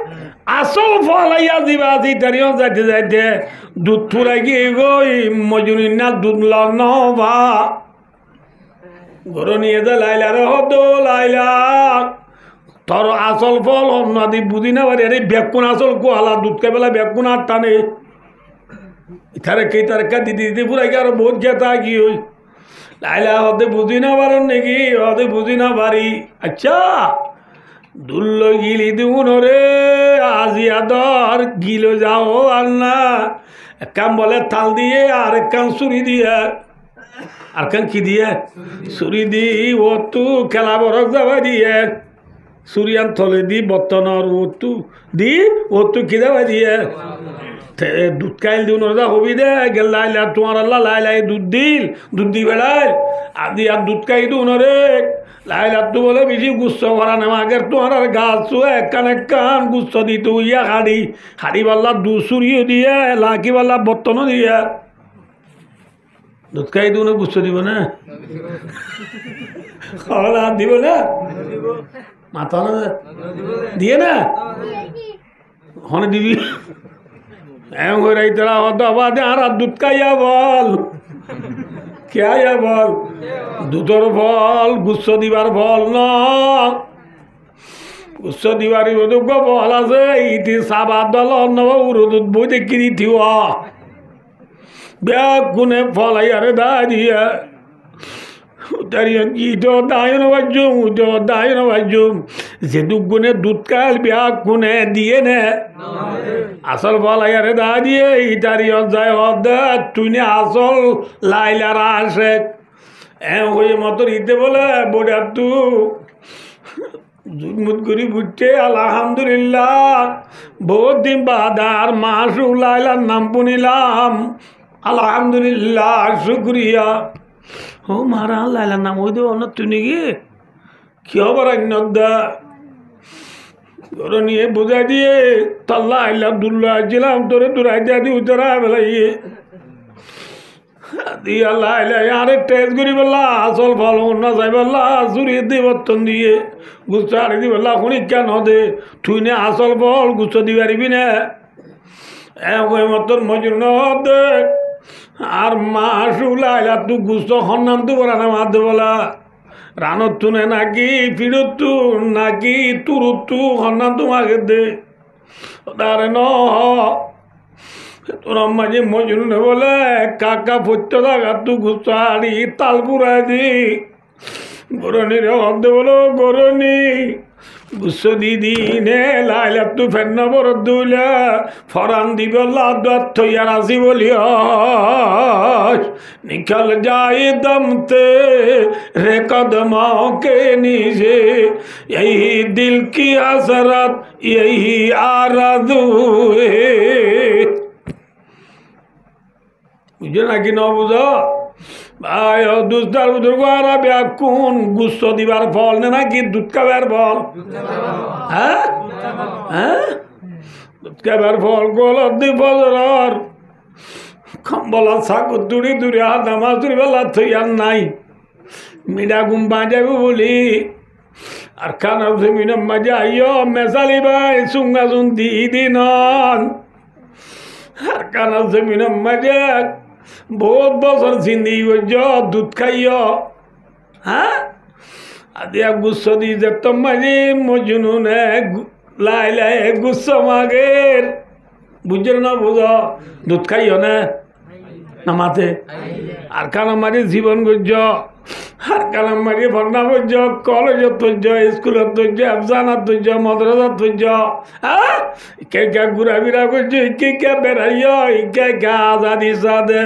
আসল ফল আইয়া দিবা ইতারিও যাইতে যাইতে দুধ থুরাই গিয়ে গই মজুরি না দুধ লবা গরু নিয়ে যা লাইলা রে হদ লাইলা তোর আসল ফল অন্যদি বুঝি না পারি আরে বেকুন আসল গোয়ালা দুধ খাই পেলা বেকুন আর টানে ইতারে কে তার কা দিদি দিদি পুরাই আর বহুত গেতা কি ওই লাইলা হতে বুঝি না পারেন নাকি হতে বুঝি না পারি আচ্ছা দুল্ল গিলি দিউন রে আজিয়া দর গিলো যাও আর না এক কাম বলে তাল দিয়ে আর এক কাম চুরি দিয়ে আর কাম কি দিয়ে চুরি দি ও তু খেলা বরক যাবা দিয়ে সুরিয়ান থলে দি বর্তনর ওতু দি ওতু কি যাবা দিয়ে দুধ খাইল দিও নজা হবি দে গেল লাইলা তোমার আল্লাহ লাইলাই দুধ দিল দুধ দি বেড়াই আদি আর দুধ খাই দিও নরে লাইলা তু বলে বেশি গুচ্ছ ভরা নেওয়া আগের তোমার আর গাছ এক গুচ্ছ দি তু ইয়া হাড়ি পাল্লা দু সুরিও দিয়ে লাকি পাল্লা বর্তনও দিয়ে দুধ খাই দিও না গুচ্ছ দিব না খাওয়া দিব না মাথা না দিয়ে না হনে দিবি এম হয়ে রাই তোরা হতে আর দুধ খাইয়া বল কে বল দুধর ফল গুচ্ছ দিবার ফল ন গুচ্ছ দিবার ফল আছে ইতি সাবাদ দল উরু দুধ বই দেখি দিও ব্যাগ গুনে ফল আইয়ারে দা দিয়ে যে দুগুনে দুধ কাল বিয়া গুনে দিয়ে নে আসল ফল আয়ারে দা দিয়ে ইটারি যায় তুই নে আসল লাইলারা আসে হয়ে মতো ইতে বলে বোডা তু জুমুত করি বুঝছে আলহামদুলিল্লাহ বহুত দিন বাদ আর মাস লাইলার নাম শুনিলাম আলহামদুলিল্লাহ শুক্রিয়া ও মারা লাইলার নাম ওই দেব না তুই নাকি কি হবার দা ওরা নিয়ে বোঝাই দিয়ে তাল্লা আইলা দুল্লা আসছিলাম তোরে দূরাই দিয়া দি উতরা বেলাইয়ে দিয়ে আল্লাহ আইলা আরে টেস্ট করি বললা আসল ফল না যাই বললা চুরি দি বর্তন দিয়ে গুচ্ছ আড়ি দি বললা শুনি কেন দে তুই নে আসল ফল গুচ্ছ দি পারিবি না ওই মতন মজুর ন দে আর মাসু লাইলা তু গুচ্ছ সন্নাম তো বলা না মাত বলা রানত তুনে নাকি ফিরত তু নাকি তুরুত তু সন্নাম তোমাকে দে তারে ন তোর মাঝে মজুর নে বলে কাকা পত্য থাকা তু গুচ্ছ আড়ি তাল পুরাই দি গরনি রে হদ্দে বলো গরনি গুচ্ছ দিদি নে লাইলা তু ফেন্ন বর দুলা ফরান দিব লাদাত থইয়ার আসি বলিও निकल जाए दम तेरे कदमों के नीचे यही दिल की हसरत यही आरज़ू है বুঝো নাকি ন বুঝো ভাই দুধদার বুধুর গোয়ারা ব্যাকুন গুচ্ছ দিবার ফল না নাকি দুধ খাবার ফল হ্যাঁ হ্যাঁ দুধ খাবার ফল গলত দি ফজর কম্বলা সাকু দূরে দূরে নামাজ দূরে বেলা থইয়ার নাই মিডা ঘুম বাজাবো বলি আর খানা জমিন মজা আইয় মেসালি ভাই সুঙ্গা সুন দি দিন আর খানা জমিন মজা বহুত বছর জিন্দি দুধ খাইয় হ্যাঁ আদিয়া গুচ্ছ দি যে তোমাজি মজনু নে লাই লাই গুচ্ছ মাগের বুঝছো না বুঝো দুধ খাইও না নামাতে আর কানা মারি জীবন গুজ আর কানা মারি ভর্ণা বুঝ কলেজত তুজ স্কুলত তুজ আফজানাত তুজ মাদ্রাসাত তুজ হ্যাঁ কে কে ঘুরা ফিরা করছো কে কে বেড়াইয় কে কে আজাদি সাদে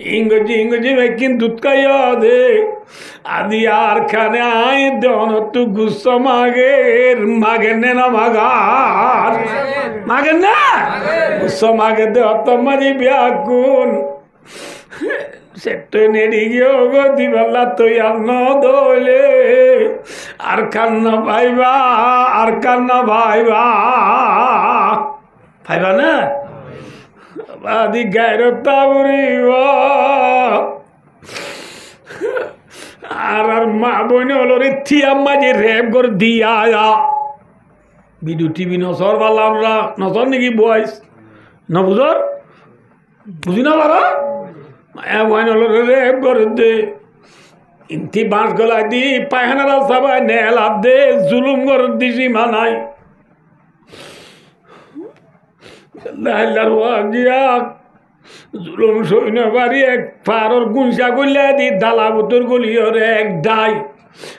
ইংরেজি মেকিন দুধ খাইয় দে আদি আর খানে আই দন তু গুচ্ছ মাগের নে না মাগের না গুচ্ছ মাগে দে অত মারি ব্যাকুন সেট্টো নেড়ি গিয়ে গো দিবাল্লা তুই আর ন দোলে আর কান্না ভাইবা আর কান্না ভাইবা ভাইবা না বাদি গায়রতা বুড়িব আর মা বোন হলো রে থিয়াম মাঝে রেপ করে দিয়া ভিডিও টিভি নসর পারলাম না নসর নাকি বয়স না বুঝর বুঝি না পারা মায়া বোন হলো রেপ করে দে ইন্তি বাঁশ গলায় দি পায়খানারা সবাই নেলা দে জুলুম করে দিছি মানাই জুলুম সৈন্য বাড়ি এক পারর গুঞ্চা গলিয়া দি দালা বুতর গলিয়র এক ডাই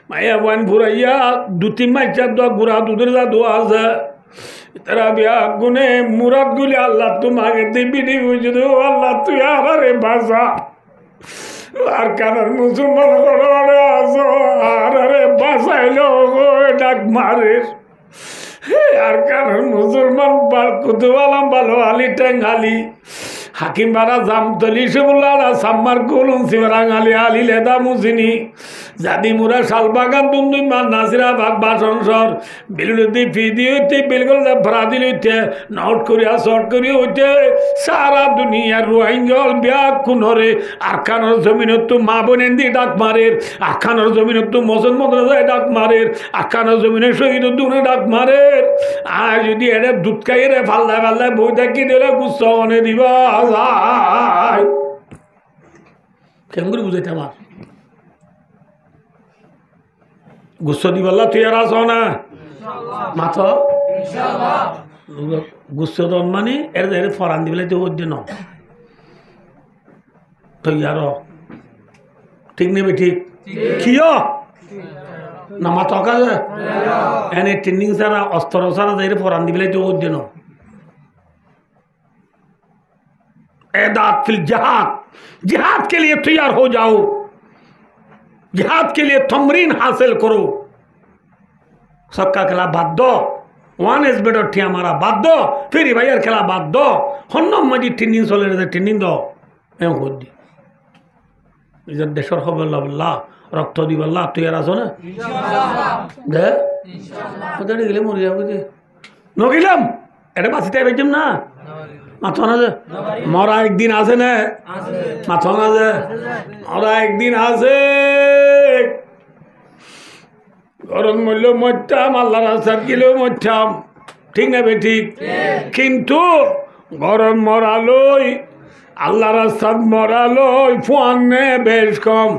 মায়া বান ফুরাইয়া দুটি মাইচার দোয়া গুড়া দুধের যা দোয়া আছে তারা বিয়া গুনে মুরাদ গুলি আল্লাহ তোমাকে দিবি দিবি যদি আল্লাহ তুই আরে বাসা আর কারণ মুসলমান আরে বাসাইলো ডাক মারে আর কারণ মুসলমান কুতুবালাম ভালো আলি টেঙ্গালি হাকিম বারা জামতলি সেবুল্লা সাম্মার কুলুম সিমারাং আলি আলি লেদা মুসিনি জাদি মুরা শালবাগান দুন্দুই মা নাসিরা বাগ বাসন সর বিলুতি ফিদি হইতে বিলগুল ফরাদিল হইতে নট করিয়া শর্ট করিয়া হইতে সারা দুনিয়ার রোহিঙ্গল বিয়া কুনরে আরখানোর জমিনত তো মা বোনেন দিয়ে ডাক মারের আরখানোর জমিনত তো মুসলমান ডাক মারের আরখানোর জমিনের শহীদ দুনে ডাক মারের আর যদি এটা দুধ খাইয়ে রে ফাল্লায় ফাল্লায় বই থাকি দিলে গুচ্ছ অনে দিবা কেমন করে বুঝাইতে আমার গুচ্ছ দিবাল্লা তুই আর আস না মাথ গুচ্ছ দন মানে এর ফরান দিবলে তো ওর জন্য তুই আর ঠিক নেবে ঠিক কিয় না মাথা কাজে এনে ট্রেনিং ছাড়া অস্ত্র ছাড়া যাই ফরান দিবলে তো ওর জন্য जिहाद जिहाद के लिए तैयार हो जाओ जिहाद के लिए तमरीन हासिल करो सबका खिलाफ बात दो वन इज बेटर ठी हमारा बात दो फिर भाइयर खिलाफ बात दो हन्नम मजी ट्रेनिंग चले ट्रेनिंग दो एम कर दी নিজের দেশের খবর লাভ রক্ত দিবাল্লা তুই আর আছো না দে কোথায় গেলে মরে যাবো যে নগিলাম এটা বাঁচিতে পেয়েছিলাম না মাথা না যে মরা একদিন আছে না মাথা না যে মরা একদিন আছে গরম মূল্য মরতাম আল্লাহ রাস্তার গেলেও মরতাম ঠিক না বে ঠিক কিন্তু গরম মরালই আল্লাহ রাস্তার মরালই ফুয়ান্নে বেশ কম